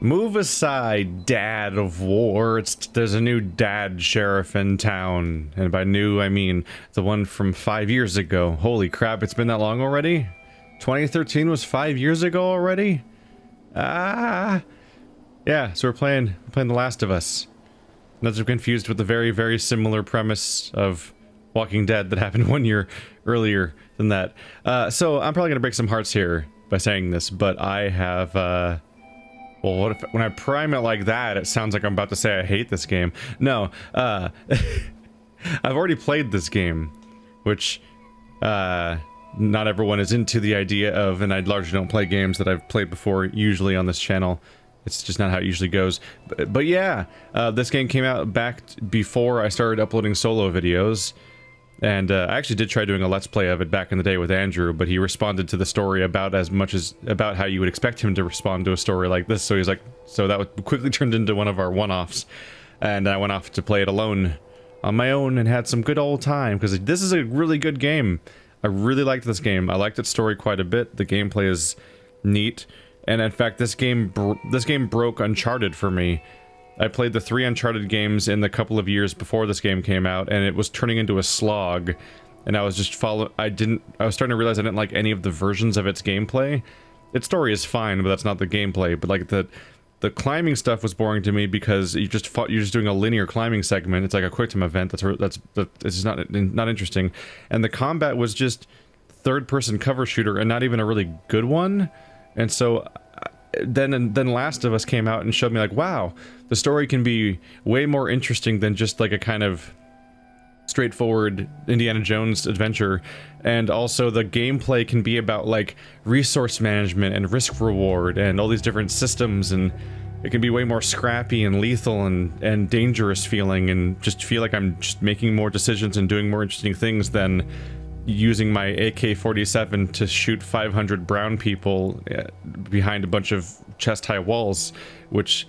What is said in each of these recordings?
Move aside, dad of war. There's a new dad sheriff in town. And by new, I mean the one from 5 years ago. Holy crap, it's been that long already? 2013 was 5 years ago already? Ah! Yeah, so we're playing The Last of Us. Not to be confused with the very, very similar premise of Walking Dead that happened 1 year earlier than that. So I'm probably gonna break some hearts here by saying this, but I have, well, what if, when I prime it like that, it sounds like I'm about to say I hate this game. No, I've already played this game, which, not everyone is into the idea of, and I largely don't play games that I've played before, usually on this channel. It's just not how it usually goes. But yeah, this game came out back before I started uploading solo videos. And I actually did try doing a Let's Play of it back in the day with Andrew, but he responded to the story about as much as about how you would expect him to respond to a story like this. So he's like, so that quickly turned into one of our one-offs. And I went off to play it alone on my own and had some good old time, because this is a really good game. I really liked this game. I liked its story quite a bit. The gameplay is neat. And in fact, this game broke Uncharted for me. I played the 3 Uncharted games in the couple of years before this game came out, and it was turning into a slog. And I was just I was starting to realize I didn't like any of the versions of its gameplay. Its story is fine, but that's not the gameplay. But like the climbing stuff was boring to me because you're just doing a linear climbing segment. It's like a quick time event. It's not interesting. And the combat was just third-person cover shooter, and not even a really good one. And so then Last of Us came out and showed me like, wow, the story can be way more interesting than just like a kind of straightforward Indiana Jones adventure. And also the gameplay can be about like resource management and risk reward and all these different systems, and it can be way more scrappy and lethal and dangerous feeling, and just feel like I'm just making more decisions and doing more interesting things than using my AK-47 to shoot 500 brown people behind a bunch of chest-high walls, which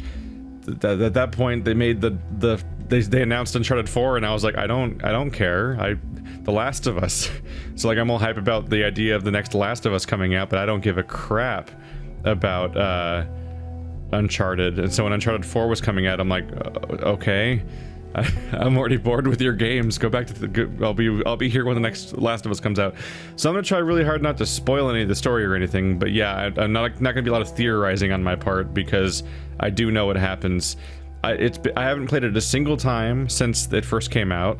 at that point they made they announced Uncharted 4, and I was like, I don't care. The Last of Us. So like I'm all hype about the idea of the next Last of Us coming out, but I don't give a crap about Uncharted. And so when Uncharted 4 was coming out, I'm like, okay, I'm already bored with your games. Go back to the. I'll be here when the next Last of Us comes out. So I'm gonna try really hard not to spoil any of the story or anything. But yeah, I'm not gonna be a lot of theorizing on my part, because I do know what happens. I haven't played it a single time since it first came out,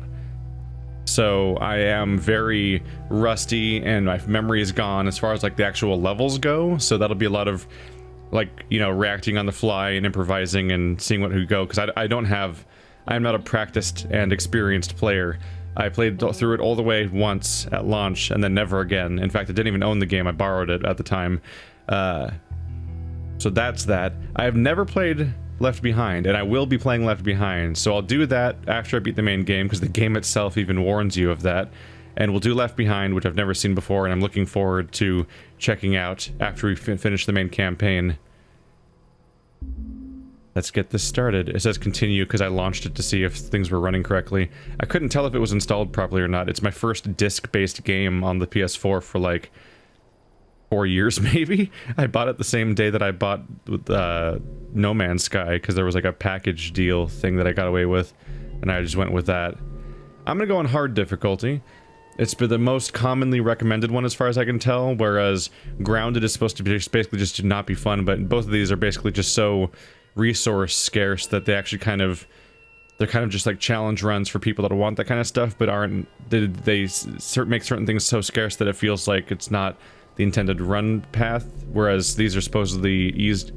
so I am very rusty and my memory is gone as far as like the actual levels go. So that'll be a lot of like, you know, reacting on the fly and improvising and seeing what would go, because I'm not a practiced and experienced player. I played through it all the way once at launch and then never again. In fact, I didn't even own the game. I borrowed it at the time. So that's that. I have never played Left Behind, and I will be playing Left Behind. So I'll do that after I beat the main game, because the game itself even warns you of that. And we'll do Left Behind, which I've never seen before, and I'm looking forward to checking out after we finish the main campaign. Let's get this started. It says continue because I launched it to see if things were running correctly. I couldn't tell if it was installed properly or not. It's my first disc-based game on the PS4 for like 4 years, maybe? I bought it the same day that I bought No Man's Sky, because there was like a package deal thing that I got away with, and I just went with that. I'm gonna go on hard difficulty. It's been the most commonly recommended one as far as I can tell, whereas Grounded is supposed to be basically just to not be fun, but both of these are basically just so resource scarce that they actually they're kind of just like challenge runs for people that want that kind of stuff, but aren't, they make certain things so scarce that it feels like it's not the intended run path, whereas these are supposedly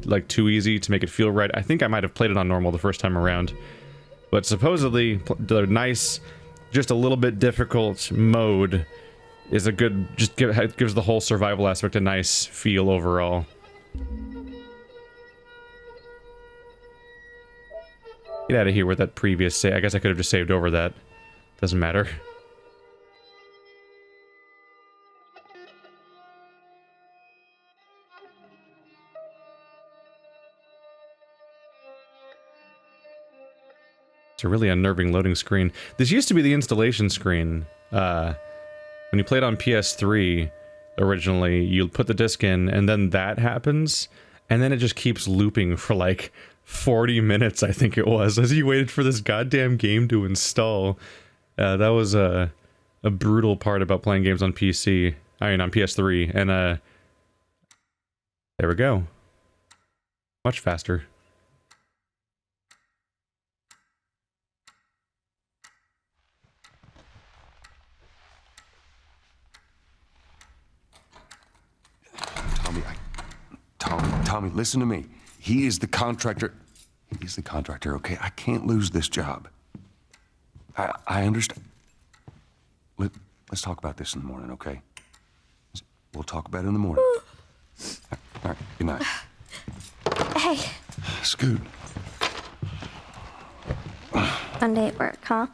like too easy to make it feel right. I think I might have played it on normal the first time around, but supposedly the nice, just a little bit difficult mode is a good, gives the whole survival aspect a nice feel overall. Get out of here with that previous save. I guess I could have just saved over that. Doesn't matter. It's a really unnerving loading screen. This used to be the installation screen. When you played on PS3 originally, you put the disc in, and then that happens. And then it just keeps looping for like 40 minutes, I think it was, as you waited for this goddamn game to install. That was a brutal part about playing games on PC. I mean, on PS3. And there we go. Much faster. Tommy, listen to me. He is the contractor. He's the contractor, okay? I can't lose this job. I understand. Let's talk about this in the morning, okay? We'll talk about it in the morning. All right, good night. Hey. Scoot. Monday at work, huh?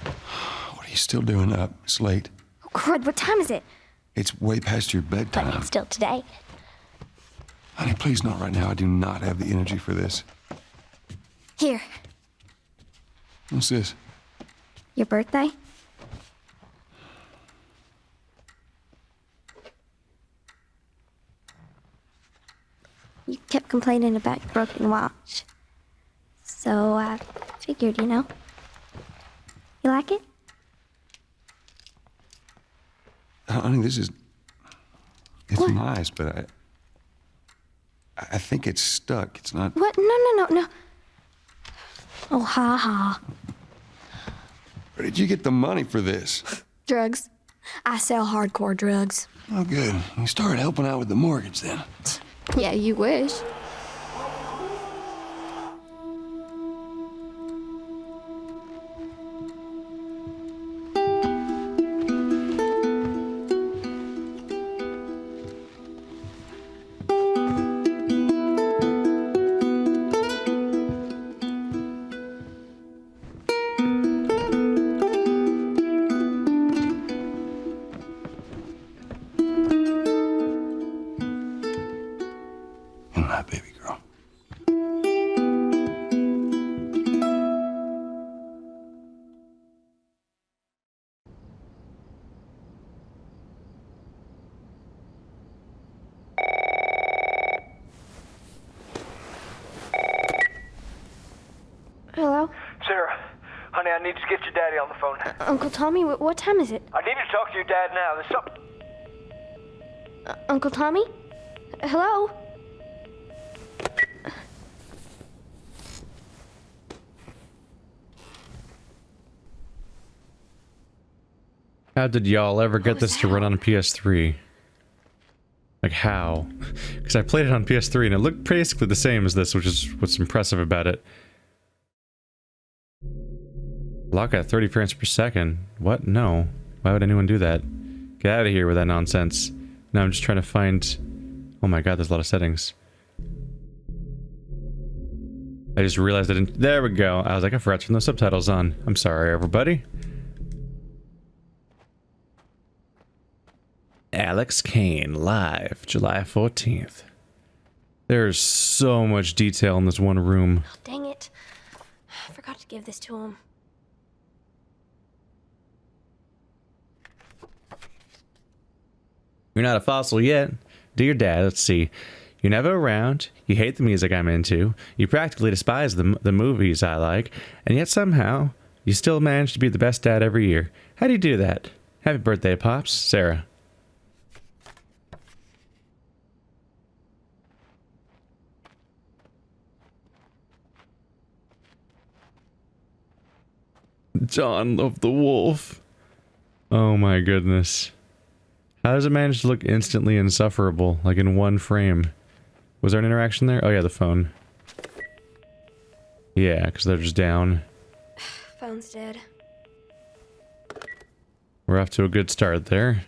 What are you still doing up? It's late. Oh, crud, what time is it? It's way past your bedtime. But it's still today. Honey, please not right now. I do not have the energy for this. Here. What's this? Your birthday? You kept complaining about your broken watch. So I figured, you know. You like it? Honey, this is... It's What? nice, but I think it's stuck. It's not... What? No. Oh, ha ha. Where did you get the money for this? Drugs. I sell hardcore drugs. Oh, good. You started helping out with the mortgage then. Yeah, you wish. Good night, baby girl. Hello? Sarah, honey, I need to get your daddy on the phone. Uncle Tommy, what time is it? I need to talk to your dad now. There's something... Uncle Tommy? Hello? How did y'all ever get was this to run on a PS3? Like, how? Because I played it on PS3 and it looked basically the same as this, which is what's impressive about it. Lock at 30 frames per second? What? No. Why would anyone do that? Get out of here with that nonsense. Now I'm just trying to find... Oh my god, there's a lot of settings. I just realized I didn't... There we go. I was like, I forgot to turn the subtitles on. I'm sorry, everybody. Alex Kane, live, July 14th. There's so much detail in this one room. Oh, dang it. I forgot to give this to him. You're not a fossil yet. Dear Dad, let's see. You're never around, you hate the music I'm into, you practically despise the movies I like, and yet somehow, you still manage to be the best dad every year. How do you do that? Happy birthday, Pops. Sarah. Dawn of the Wolf. Oh my goodness. How does it manage to look instantly insufferable, like in one frame? Was there an interaction there? Oh yeah, the phone. Yeah, because they're just down. Phone's dead. We're off to a good start there.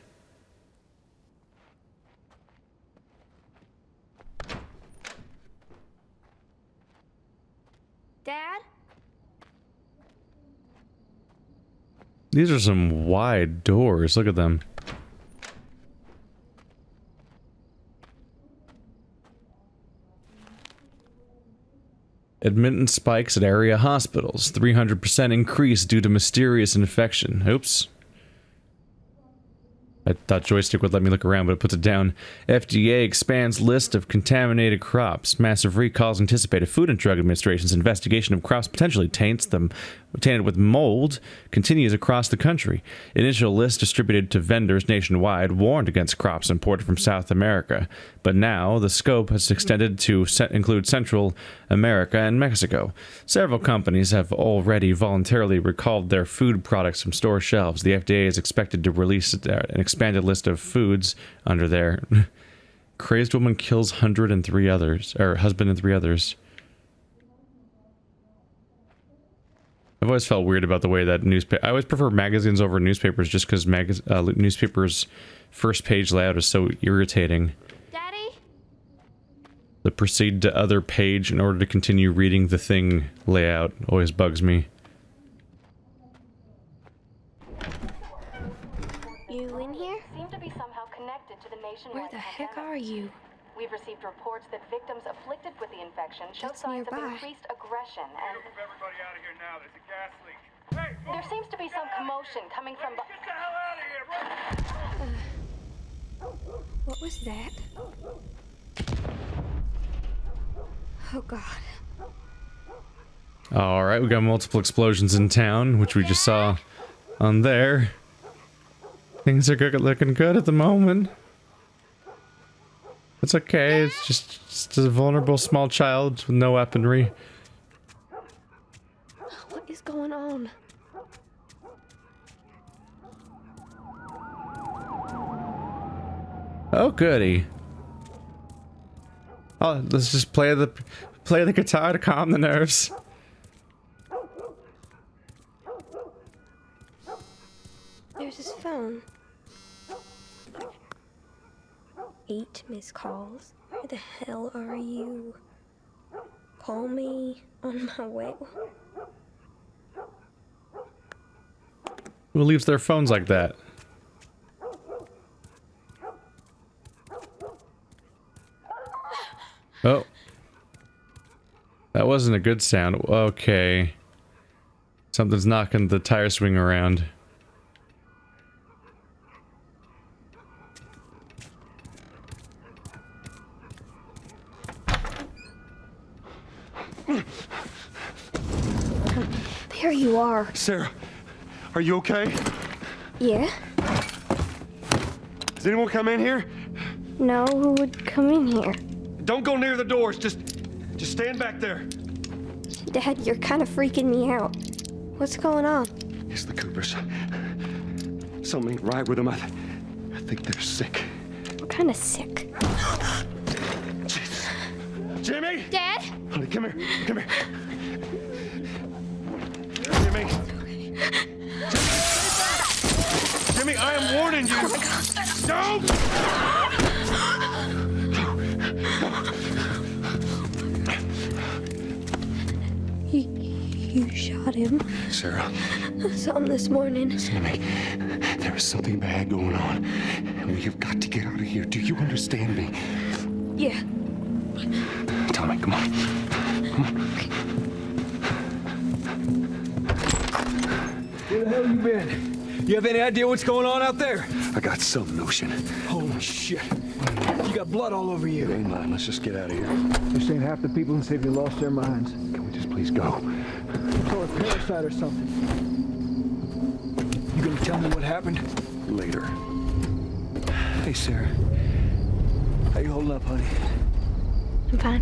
Dad? These are some wide doors. Look at them. Admittance spikes at area hospitals. 300% increase due to mysterious infection. Oops. I thought joystick would let me look around, but it puts it down. FDA expands list of contaminated crops. Massive recalls anticipated. Food and Drug Administration's investigation of crops potentially tainted with mold continues across the country. Initial list distributed to vendors nationwide warned against crops imported from South America, but now the scope has extended to include Central America and Mexico. Several companies have already voluntarily recalled their food products from store shelves. The FDA is expected to release an expanded list of foods under their crazed woman kills husband and three others. I've always felt weird about the way that I always prefer magazines over newspapers just because newspapers' first page layout is so irritating. Daddy? The proceed to other page in order to continue reading the thing layout always bugs me. You in here? Seem to be somehow connected to the nationwide Where the heck pandemic. are you? We've received reports that victims afflicted with the infection show That's signs of nearby. increased aggression, and Move everybody out of here now. There's a gas leak. Hey, move! there seems to be some commotion coming from Get the hell out of here! Run! What was that? Oh God. Alright, we got multiple explosions in town, which we just saw on there. Things are looking good at the moment. It's okay, it's just a vulnerable small child with no weaponry. What is going on? Oh goody. Oh, let's just play the guitar to calm the nerves. There's his phone. 8 missed calls. Where the hell are you? Call me on my way. Who leaves their phones like that? Oh. That wasn't a good sound. Okay. Something's knocking the tire swing around. There you are. Sarah, are you okay? Yeah? Does anyone come in here? No, who would come in here? Don't go near the doors. Just stand back there. Dad, you're kind of freaking me out. What's going on? It's the Coopers. Something ain't right with them. I think they're sick. What kind of sick? Jesus. Jimmy! Dad? Honey, come here. Come here. Jimmy. Jimmy, I am warning you. Don't! You shot him. Sarah, I saw him this morning. listen to me. There is something bad going on, and we have got to get out of here. Do you understand me? Yeah. Tommy, come on. Come on. Where the hell you been? You have any idea what's going on out there? I got some notion. Holy shit. You got blood all over It you. ain't mine. Let's just get out of here. This ain't half the people in the city lost their minds. Can we just please go? Or a parasite or something. You gonna tell me what happened? Later. Hey, Sarah. How you holding up, honey? I'm fine.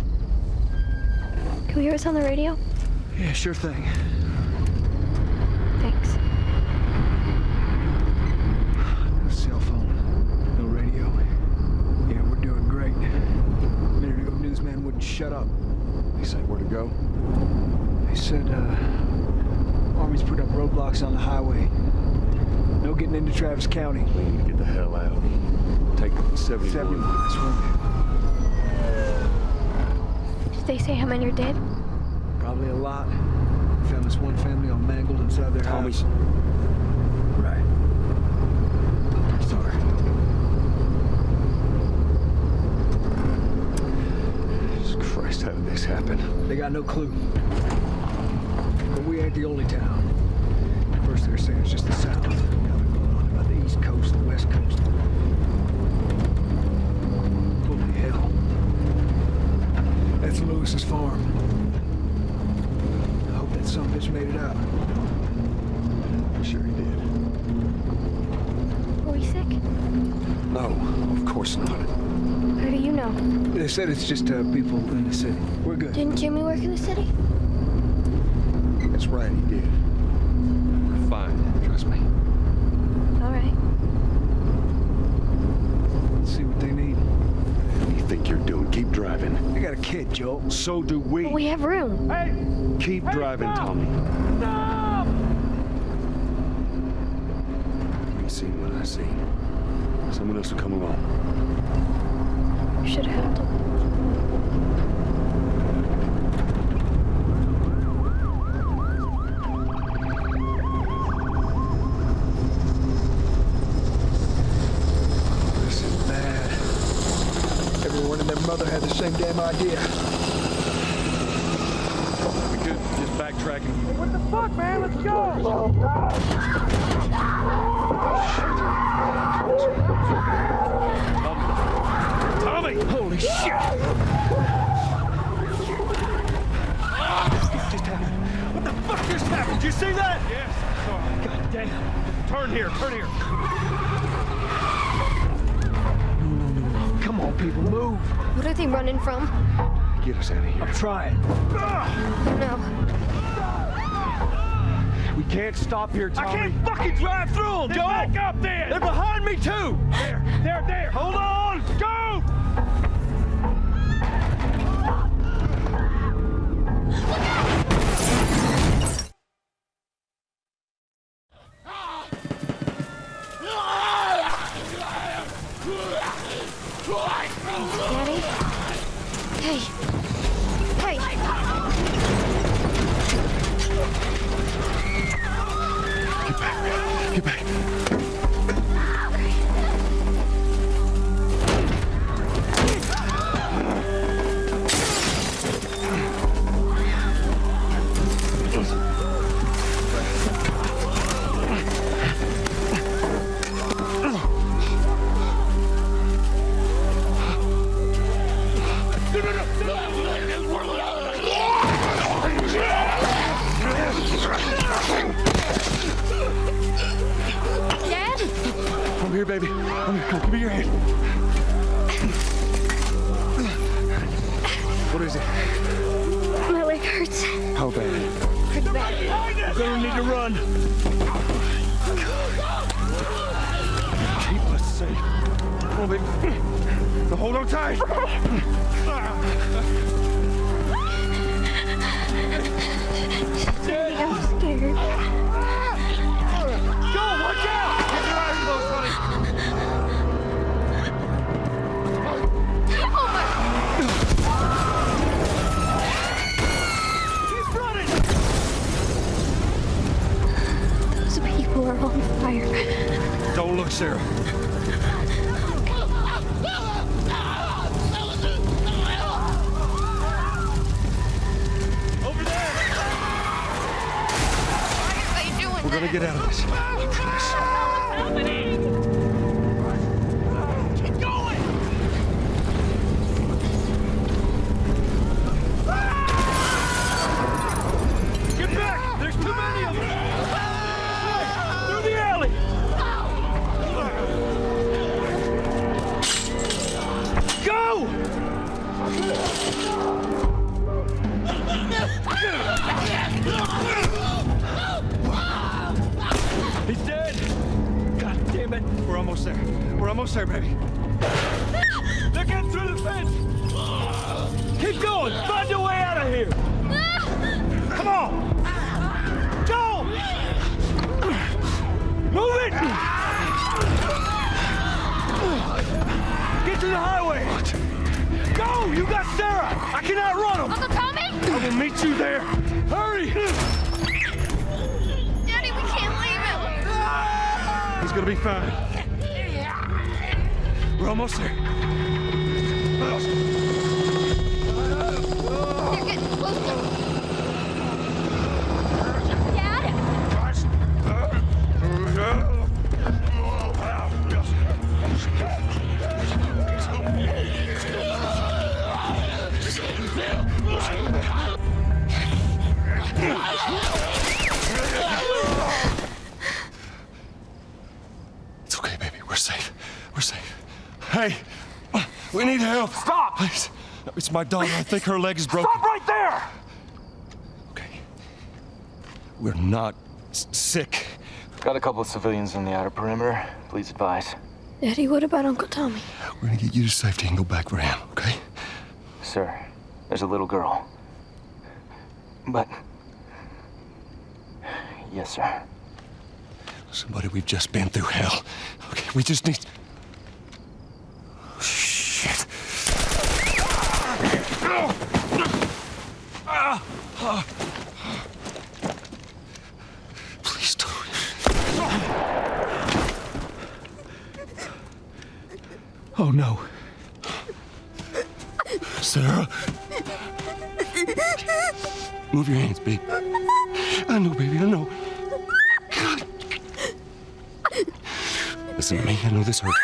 Can we hear us on the radio? Yeah, sure thing. Thanks. No cell phone. No radio. Yeah, we're doing great. A minute ago, newsman wouldn't shut up. They say where to go? They said, Army's put up roadblocks on the highway. No getting into Travis County. We need to get the hell out. Take 71. 70 miles, won't Did they say how many are dead? it? Probably a lot. Found this one family all mangled inside their Tommy. house. Right. Sorry. Jesus Christ, how did this happen? They got no clue. But we ain't the only town. First they were saying it's just the South. Now they're going on about the East Coast, the West Coast. No, of course not. How do you know? They said it's just people in the city. We're good. Didn't Jimmy work in the city? That's right, he did. We're fine, trust me. All right. Let's see what they need. What do you think you're doing? Keep driving. I got a kid, Joel. So do we. We have room. Hey! Keep driving, stop! Tommy. Stop! You've seen what I see. Someone else will come along. You should have helped him. This is bad. Everyone and their mother had the same damn idea. We could just backtracking. What the fuck, man? Let's go! Tommy! Holy shit! What the fuck just happened? Did you see that? Yes, sorry. God damn. Turn here, turn here. Come on, people, move. What are they running from? Get us out of here. I'm trying. No. We can't stop here, Tommy. I can't fucking drive through them, Joel! Back up then! They're behind me, too! There! Hold on! Go! Daddy? Hey. Hey. Get back. Dad? I'm here, baby. I'm here. Come, give me your hand. What is it? My leg hurts. How bad? Pretty bad. We're gonna need to run. Keep us safe. Come on, baby. Now hold on tight. Daddy, I'm scared. Go! Watch out! Get your eyes closed, honey. She's running! Those people are on fire. Don't look, Sarah. Over there! Why are you doing We're gonna get out of this. I promise. Keep going! Get back! There's too many of them! Through the alley! Go! He's dead! God damn it! We're almost there. We're almost there, baby. They're getting through the fence! Keep going! Find your way out of here! Come on! Go! Move it! Get to the highway! What? Go! You got Sarah! I can outrun them! Uncle Tommy? I will meet you there! Hurry! Daddy, we can't leave him. He's gonna be fine. We're almost there. You're getting closer. Dad? It's okay, baby. We're safe. We're safe. Hey, we need help. Stop! Please. It's my daughter. I think her leg is broken. Stop right there! Okay. We're not sick. Got a couple of civilians on the outer perimeter. Please advise. Daddy, what about Uncle Tommy? We're gonna get you to safety and go back for him, okay? Sir, there's a little girl. But... Yes, sir. Somebody, we've just been through hell. Okay, we just need... Shit. Please don't. Oh, no. Sarah. Move your hands, babe. I know, baby, I know. Listen to me, I know this hurts.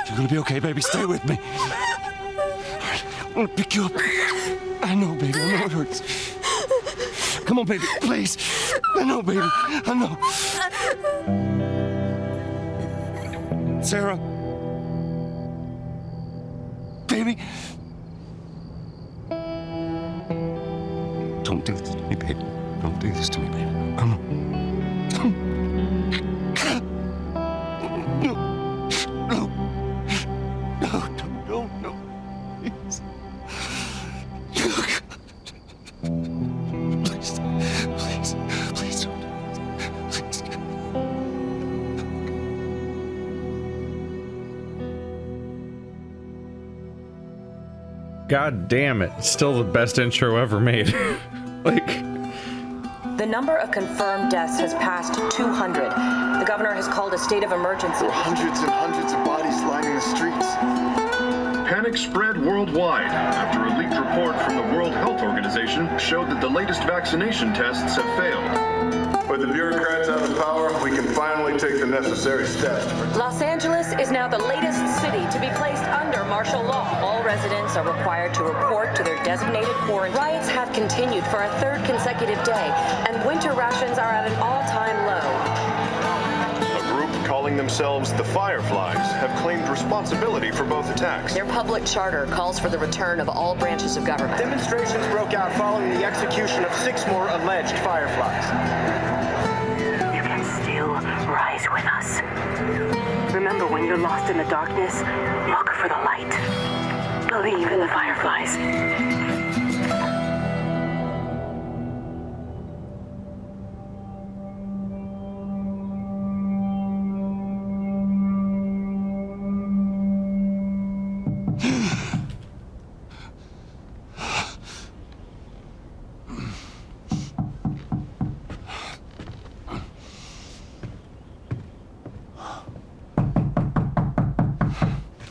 You're gonna be okay, baby. Stay with me. All right, I'm gonna pick you up. I know, baby, I know it hurts. Come on, baby, please. I know, baby, I know. Sarah. Baby. Don't do this to me, baby. Don't do this to me, baby. Come on. No. Please. Please don't. Please. God damn it. Still the best intro ever made. Like... The number of confirmed deaths has passed 200. The governor has called a state of emergency. There are hundreds and hundreds of bodies lining the streets. Panic spread worldwide after a leaked report from the World Health Organization showed that the latest vaccination tests have failed. With the bureaucrats out of power, we can finally take the necessary steps. Los Angeles is now the latest city to be placed under martial law. All residents are required to report to their designated quarantine. Riots have continued for a third consecutive day, and winter rations are at an all-time low. A group calling themselves the Fireflies have claimed responsibility for both attacks. Their public charter calls for the return of all branches of government. Demonstrations broke out following the execution of 6 more alleged Fireflies. You can still rise with us. Remember, when you're lost in the darkness, look for the light. Believe in the Fireflies.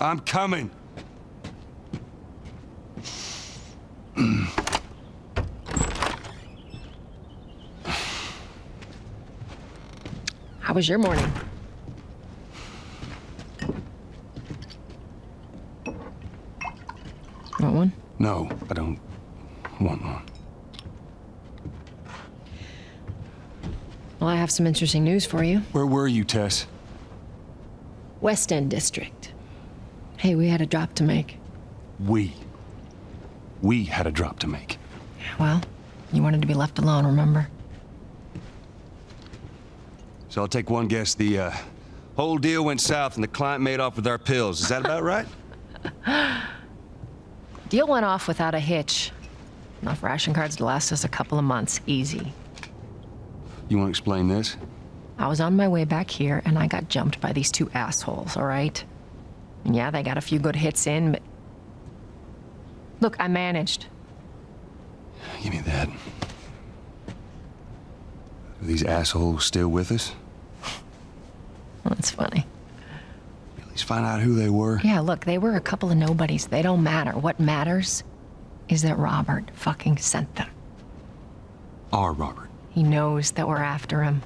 I'm coming. How was your morning? Want one? No, I don't want one. Well, I have some interesting news for you. Where were you, Tess? West End District. Hey, we had a drop to make. We had a drop to make. Well, you wanted to be left alone, remember? So I'll take one guess. The whole deal went south and the client made off with our pills. Is that about right? Deal went off without a hitch. Enough ration cards to last us a couple of months, easy. You want to explain this? I was on my way back here and I got jumped by these 2 assholes, all right? And yeah, they got a few good hits in, but... Look, I managed. Give me that. Are these assholes still with us? Well, that's funny. At least find out who they were. Yeah, look, they were a couple of nobodies. They don't matter. What matters is that Robert fucking sent them. Our Robert. He knows that we're after him.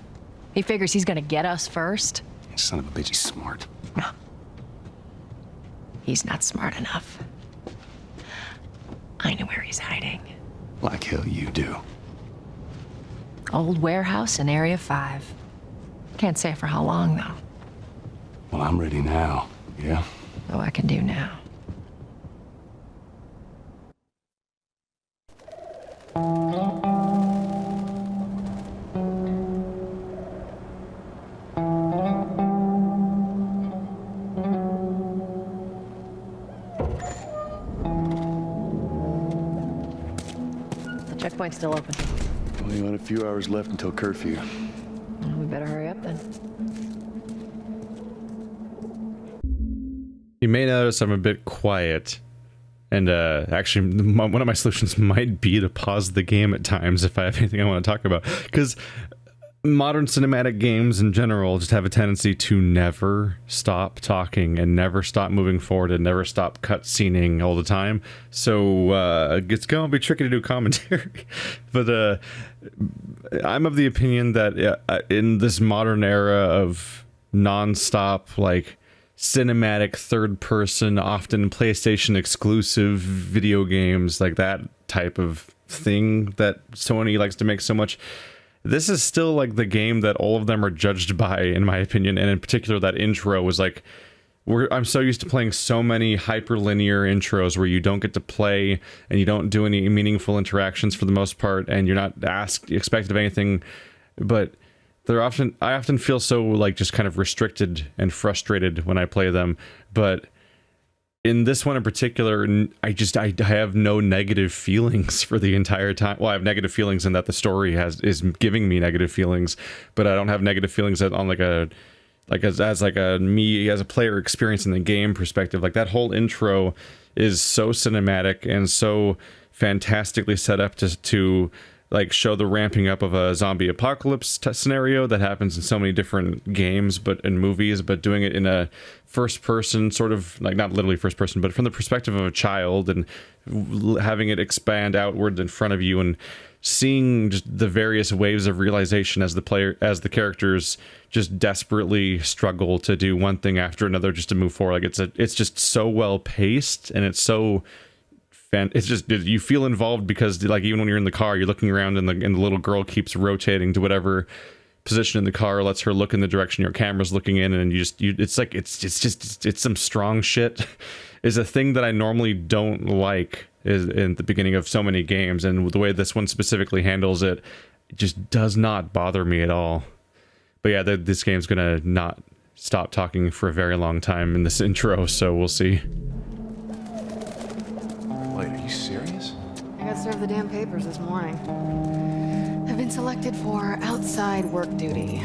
He figures he's gonna get us first. Son of a bitch, he's smart. No. He's not smart enough. I know where he's hiding. Like hell you do. Old warehouse in Area 5. Can't say for how long, though. Well, I'm ready now. Yeah? Oh, I can do now. The checkpoint's still open. Only got a few hours left until curfew. Well, we better hurry up then. You may notice I'm a bit quiet, and actually one of my solutions might be to pause the game at times if I have anything I want to talk about, because modern cinematic games in general just have a tendency to never stop talking and never stop moving forward and never stop cutscening all the time. So it's gonna be tricky to do commentary. But I'm of the opinion that in this modern era of non-stop like cinematic third person, often PlayStation exclusive video games, like that type of thing that Sony likes to make so much, this is still like the game that all of them are judged by, in my opinion. And in particular, that intro was like, I'm so used to playing so many hyperlinear intros where you don't get to play and you don't do any meaningful interactions for the most part, and you're not expected of anything. But I often feel so like just kind of restricted and frustrated when I play them. But in this one in particular, I have no negative feelings for the entire time. Well, I have negative feelings in that the story is giving me negative feelings, but I don't have negative feelings on me as a player experiencing the game perspective. Like that whole intro is so cinematic and so fantastically set up to like show the ramping up of a zombie apocalypse scenario that happens in so many different games, but in movies, but doing it in a first person, sort of like not literally first person, but from the perspective of a child, and having it expand outward in front of you and seeing just the various waves of realization as the characters just desperately struggle to do one thing after another just to move forward. Like it's just so well paced, and it's so it's just, you feel involved because like even when you're in the car, you're looking around and the little girl keeps rotating to whatever position in the car lets her look in the direction your camera's looking in, and it's some strong shit. Is a thing that I normally don't like is in the beginning of so many games, and the way this one specifically handles it just does not bother me at all. But yeah, this game's gonna not stop talking for a very long time in this intro, so we'll see. Wait, are you serious? I got served the damn papers this morning. I've been selected for outside work duty.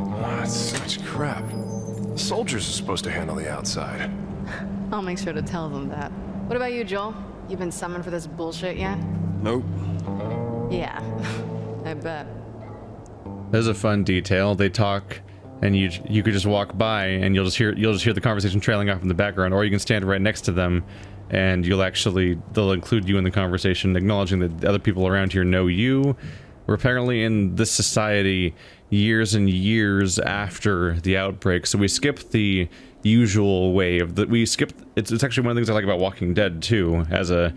Oh, that's such crap. The soldiers are supposed to handle the outside. I'll make sure to tell them that. What about you, Joel? You been summoned for this bullshit yet? Nope. Yeah, I bet. There's a fun detail. They talk, and you could just walk by, and you'll just hear the conversation trailing off in the background, or you can stand right next to them, and they'll include you in the conversation, acknowledging that other people around here know you. We're apparently in this society years and years after the outbreak, so we skip the usual way of that. It's actually one of the things I like about Walking Dead too, as a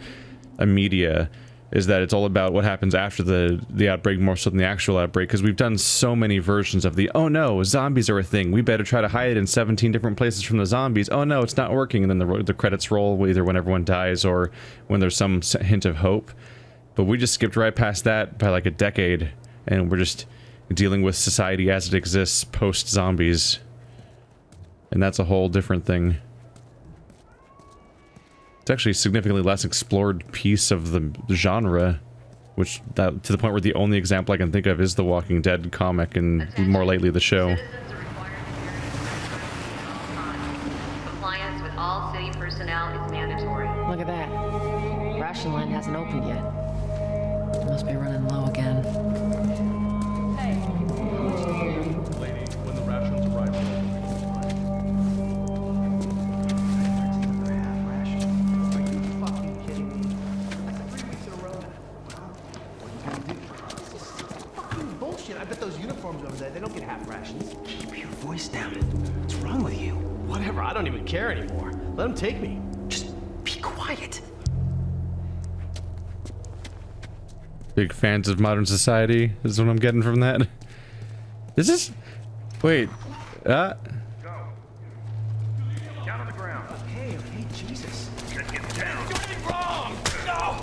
media, is that it's all about what happens after the outbreak more so than the actual outbreak, because we've done so many versions of the, oh no, zombies are a thing, we better try to hide in 17 different places from the zombies, oh no, it's not working, and then the credits roll either when everyone dies or when there's some hint of hope. But we just skipped right past that by like a decade, and we're just dealing with society as it exists post zombies, and that's a whole different thing. It's actually a significantly less explored piece of the genre, to the point where the only example I can think of is the Walking Dead comic, and more lately the show. Compliance with all city personnel is mandatory. Look at that. Ration line hasn't opened yet. Must be running low again. Lady, when the rations arrive. I bet those uniforms over there, they don't get half rations. Keep your voice down. What's wrong with you? Whatever, I don't even care anymore. Let them take me. Just be quiet. Big fans of modern society is what I'm getting from that. Is this... Wait. Down on the ground. Okay, Jesus. Just get down. Do anything wrong! No!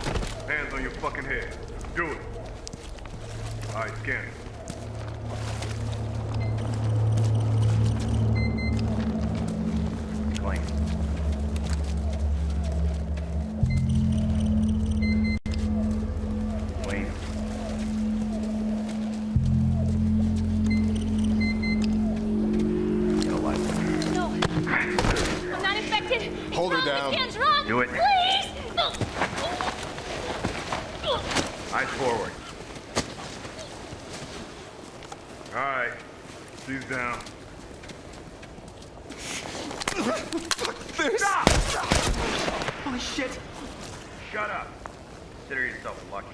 Hands on your fucking head. Do it. All right, scan it. Clean. Clean. No. I'm not infected. Hold her No, down. The scan's wrong. Do it. Please. Eyes forward. All right. She's down. Holy shit! Shut up. Consider yourself lucky.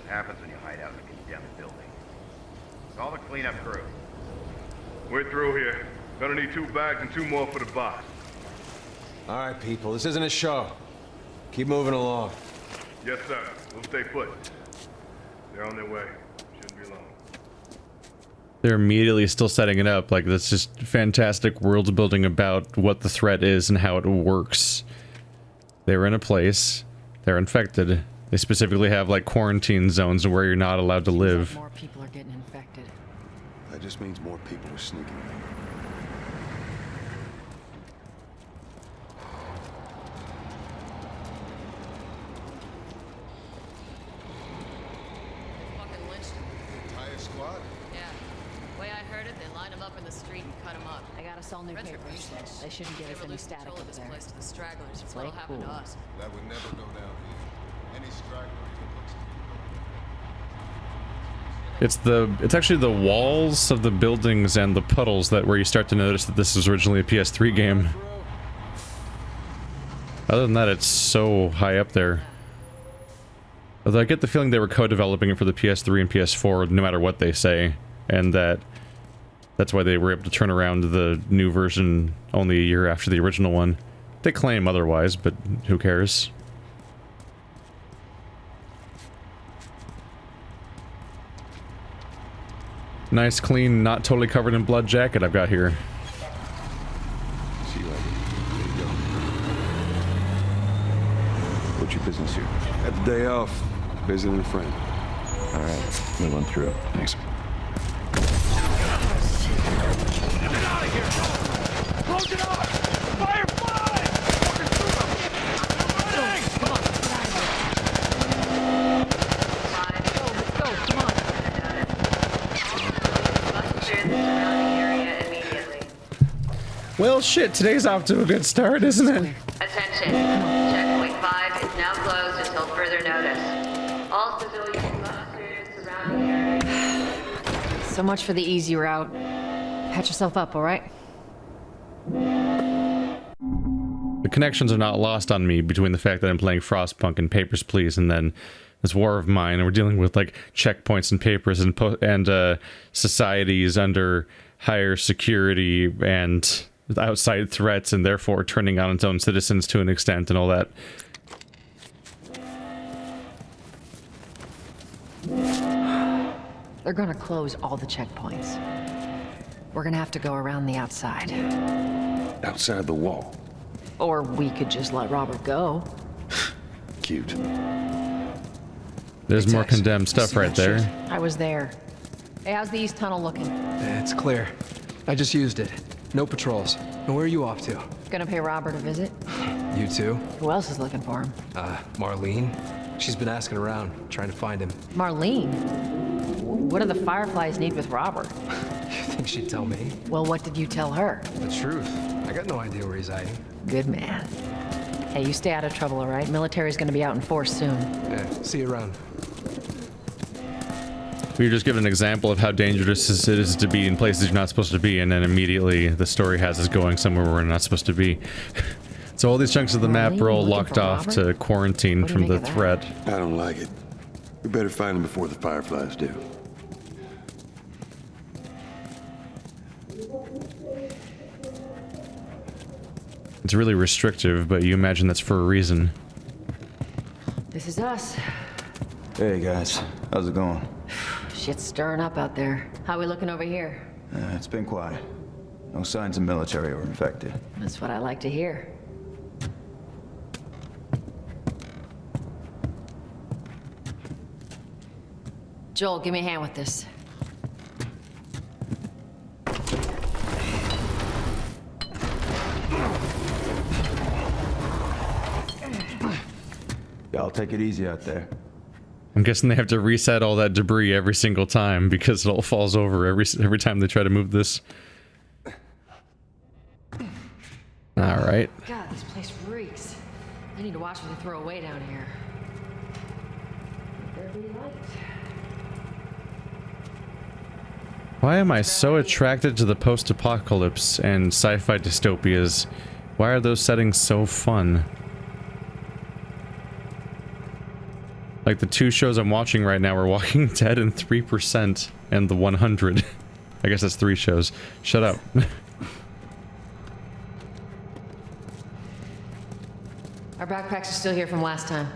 What happens when you hide out in a condemned building? Call the cleanup crew. We're through here. Gonna need 2 bags and 2 more for the boss. All right, people, this isn't a show. Keep moving along. Yes, sir. We'll stay put. They're on their way. Shouldn't be long. They're immediately still setting it up. Like, that's just fantastic world building about what the threat is and how it works. They're in a place. They're infected. They specifically have, like, quarantine zones where you're not allowed to live. More people are getting infected. That just means more people are sneaking. Fucking lynched him. Entire squad? Yeah. The way I heard it, they lined him up in the street and cut him up. I gotta sell new papers. Retribution. They shouldn't give us Never any lose static control over of this there. place to the stragglers. It's Play what'll happen to cool. us. That would never go down here. Any straggler even looks It's actually the walls of the buildings and the puddles that where you start to notice that this is originally a PS3 game. Other than that, it's so high up there. Although I get the feeling they were co-developing it for the PS3 and PS4 no matter what they say, and that's why they were able to turn around the new version only a year after the original one. They claim otherwise, but who cares? Nice, clean, not totally covered in blood jacket I've got here. See you later. There you go. What's your business here? Had the day off. Visiting a friend. All right, we'll run through it. Thanks. Get out of here! Close it up! Firefly! Running! Come on, get out of here. Let's go, come on. Well, shit, today's off to a good start, isn't it? Attention. Checkpoint 5 is now closed until further notice. All civilians must clear the surrounding area. So much for the easy route. Patch yourself up, all right? The connections are not lost on me between the fact that I'm playing Frostpunk and Papers, Please, and then this War of Mine, and we're dealing with, like, checkpoints and papers and societies under higher security and outside threats, and therefore turning on its own citizens to an extent and all that. They're gonna close all the checkpoints. We're gonna have to go around the outside. Outside the wall. Or we could just let Robert go. Cute. There's more condemned stuff right there. I was there. Hey, how's the east tunnel looking? It's clear. I just used it. No patrols. And where are you off to? Gonna pay Robert a visit? You too? Who else is looking for him? Marlene. She's been asking around, trying to find him. Marlene? What do the Fireflies need with Robert? You think she'd tell me? Well, what did you tell her? The truth. I got no idea where he's hiding. Good man. Hey, you stay out of trouble, all right? Military's gonna be out in force soon. Yeah, see you around. We just give an example of how dangerous it is to be in places you're not supposed to be, and then immediately the story has us going somewhere we're not supposed to be. So all these chunks of the map are all locked off to quarantine from the threat. I don't like it. We better find them before the Fireflies do. It's really restrictive, but you imagine that's for a reason. This is us. Hey guys, how's it going? Shit's stirring up out there. How we looking over here? It's been quiet. No signs of military or infected. That's what I like to hear. Joel, give me a hand with this. Y'all take it easy out there. I'm guessing they have to reset all that debris every single time because it all falls over every time they try to move this. All right. God, this place reeks. I need to watch what they throw away down here. There be light. Why am I so attracted to the post-apocalypse and sci-fi dystopias? Why are those settings so fun? Like the two shows I'm watching right now are Walking Dead and 3% and The 100. I guess that's 3 shows. Shut up. Our backpacks are still here from last time.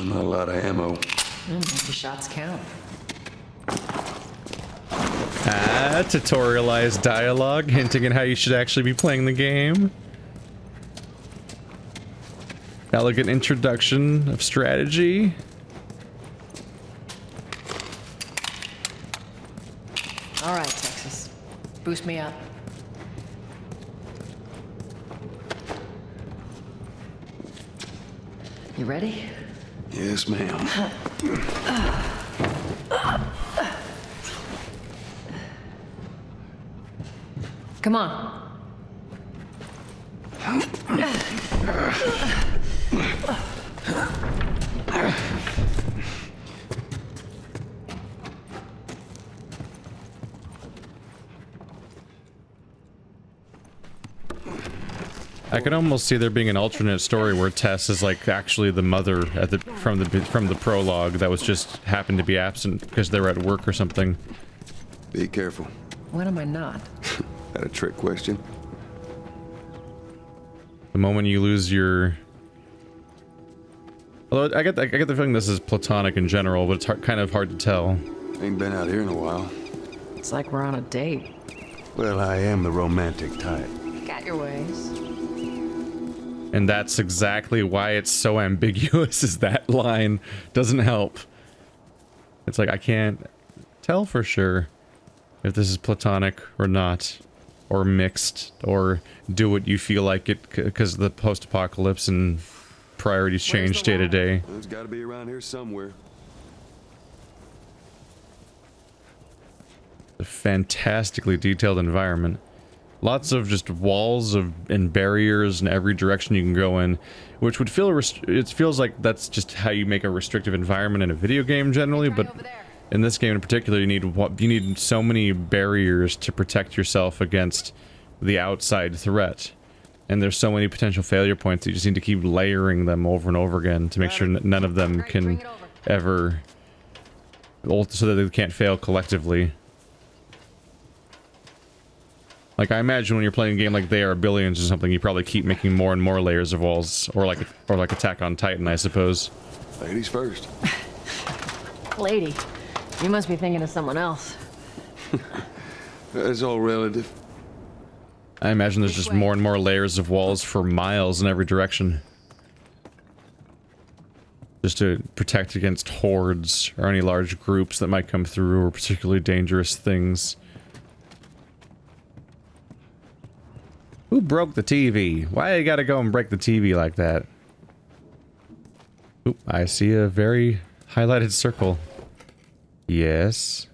Not a lot of ammo. The shots count. Tutorialized dialogue hinting at how you should actually be playing the game. Elegant introduction of strategy. All right, Texas. Boost me up. You ready? Yes, ma'am. Come on. I can almost see there being an alternate story where Tess is like actually the mother at the from the prologue that was just happened to be absent because they were at work or something. Be careful. When am I not? That a trick question? The moment you lose your... Although I get the feeling this is platonic in general, but it's kind of hard to tell. Ain't been out here in a while. It's like we're on a date. Well, I am the romantic type. Got your ways. And that's exactly why it's so ambiguous, is that line doesn't help. It's like, I can't tell for sure if this is platonic or not, or mixed, or do what you feel like it, because of the post-apocalypse and priorities change day to day. It's got to be around here somewhere. A fantastically detailed environment. Lots of just walls and barriers in every direction you can go in, which would feel it feels like that's just how you make a restrictive environment in a video game generally, but in this game in particular you need so many barriers to protect yourself against the outside threat. And there's so many potential failure points that you just need to keep layering them over and over again to make sure none of them can ever, so that they can't fail collectively. Like, I imagine when you're playing a game like They Are Billions or something, you probably keep making more and more layers of walls, or like Attack on Titan, I suppose. Ladies first. Lady, you must be thinking of someone else. It's all relative. I imagine there's just more and more layers of walls for miles in every direction. Just to protect against hordes or any large groups that might come through, or particularly dangerous things. Who broke the TV? Why you gotta go and break the TV like that? Oop, I see a very highlighted circle. Yes.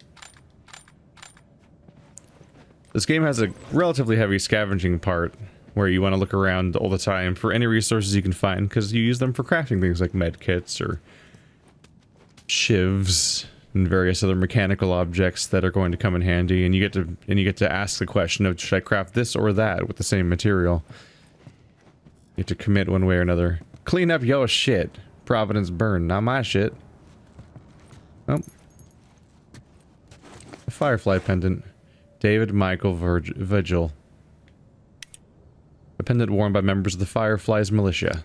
This game has a relatively heavy scavenging part, where you want to look around all the time for any resources you can find, because you use them for crafting things like medkits or shivs and various other mechanical objects that are going to come in handy, and you get to ask the question of, should I craft this or that with the same material? You have to commit one way or another. Clean up your shit. Providence burn, not my shit. Oh. A Firefly pendant. David Michael Vigil. A pendant worn by members of the Firefly's militia.